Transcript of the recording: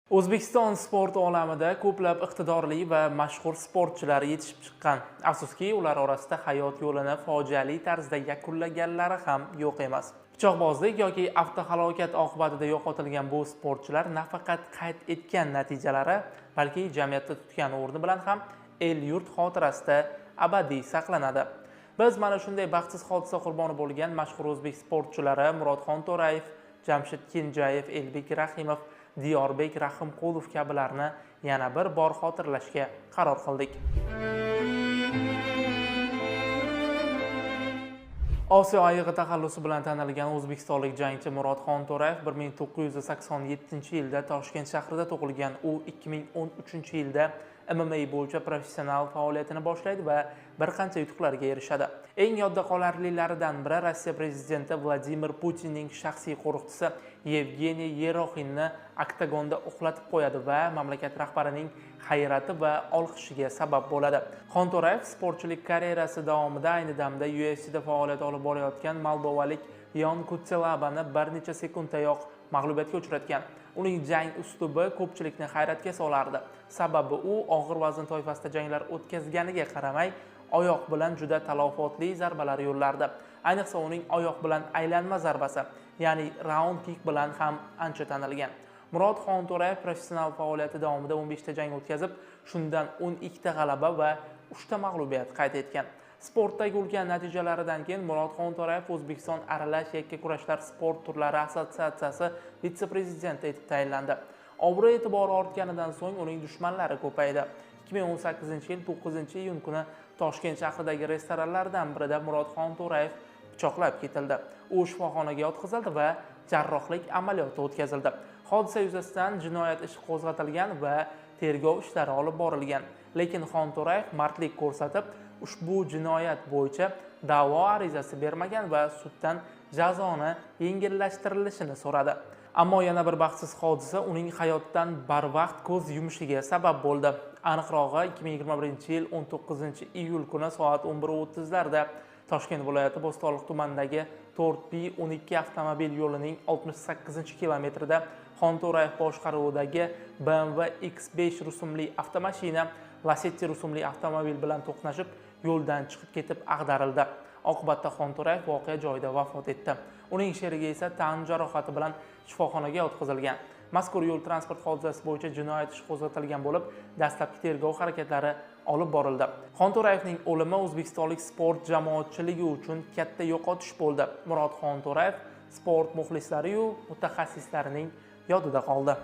O'zbekiston sport olamida ko'plab iqtidorli va mashhur sportchilar yetishib chiqqan. Afsuski, ular orasida hayot yo'lini fojiali tarzda yakunlaganlari ham yo'q emas. Pichoqbozlik yoki avtohalokat oqibatida yo'qotilgan bu sportchilar nafaqat qayd etgan natijalari, balki jamiyatda tutgan o'rni bilan ham el-yurt xotirasida abadiy saqlanadi. Biz mana shunday baxtsiz hodisa qurboni bo'lgan mashhur o'zbek sportchilari Murodxon To'rayev, Jamshid Kenjayev, Elbek Rahimov, Diyorbek Rahimqulov kabilarni yana bir bor xotirlashga qaror qildik. Osiyo oyig'i taxallusi bilan tanilgan o'zbekistonlik jangchi Murodxon To'rayev 1987-yilda Toshkent shahrida tug'ilgan. U 2013-yilda MMA bo'yicha professional faoliyatini boshlaydi va bir qancha yutuqlarga erishadi. Eng yodda qolarlilaridan biri Rossiya prezidenti Vladimir Putinning shaxsiy qo'riqchisi Yevgeniy Yeroxinni oktagonda uxlatib qo'yadi va mamlakat rahbarining hayrati va olqishiga sabab bo'ladi. Xon To'rayev sportchilik karyerasi davomida ayni damda UFC'da faoliyat olib borayotgan moldovalik Yon Kutselabani bir necha sekunddayoq mag'lubiyatga uchratgan. Uning jang uslubi ko'pchilikni hayratga solardi. Sababi u og'ir vazn toifasida janglar o'tkazganiga qaramay, oyoq bilan juda talafotli zarbalar yo'llardi. Ayniqsa uning oyoq bilan aylanma zarbasi, ya'ni round kick bilan ham ancha tanilgan. Murodxon To'rayev professional faoliyati davomida 15 ta jang o'tkazib, shundan 12 ta g'alaba va 3 ta mag'lubiyat qayd etgan. Sportdagi ulkan natijalaridan keyin Murodxon To'rayev O'zbekiston aralash yakka kurashlar sport turlari assotsiatsiyasi vitse-prezidenti etib tayinlandi. Obro' e'tibori ortganidan so'ng uning dushmanlari ko'paydi. 2018-yil 9-iyun kuni Toshkent shahridagi restoranlardan birida Murodxon To'rayev pichoqlab ketildi. U shifoxonaga yotqizildi va jarrohlik amaliyoti o'tkazildi. Hodisa yuzasidan jinoyat ishi qo'zg'atilgan va tergov ishlari olib borilgan. Lekin Xon To'rayev mardlik ko'rsatib, ushbu jinoyat bo'yicha da'vo arizasi bermagan va suddan jazoni yengillashtirilishini so'radi. Ammo yana bir baxtsiz hodisa uning hayotdan barvaqt ko'z yumishiga sabab bo'ldi. Aniqrog'i 2021-yil 19-iyul kuni soat 11:30 larda Toshkent viloyati Bo'stonliq tumanidagi 4B12 avtomobil yo'lining 68-kilometrida Xon To'rayev boshqaruvidagi BMW X5 rusumli avtomashina Lacetti rusumli avtomobil bilan to'qnashib, yo'ldan chiqib ketib ag'darildi. Oqibatda Xon To'rayev voqea joyida vafot etdi. Uning sherigi esa tan jarohati bilan shifoxonaga yotqizilgan. Mazkur yo'l transport hodisasi bo'yicha jinoyat ishi qo'zg'atilgan bo'lib, dastlabki tergov harakatlari olib borildi. Xon To'rayevning o'limi o'zbekistonlik sport jamoatchiligi uchun katta yo'qotish bo'ldi. Murodxon To'rayev sport muxlislari yu mutaxassislarining yodida qoldi.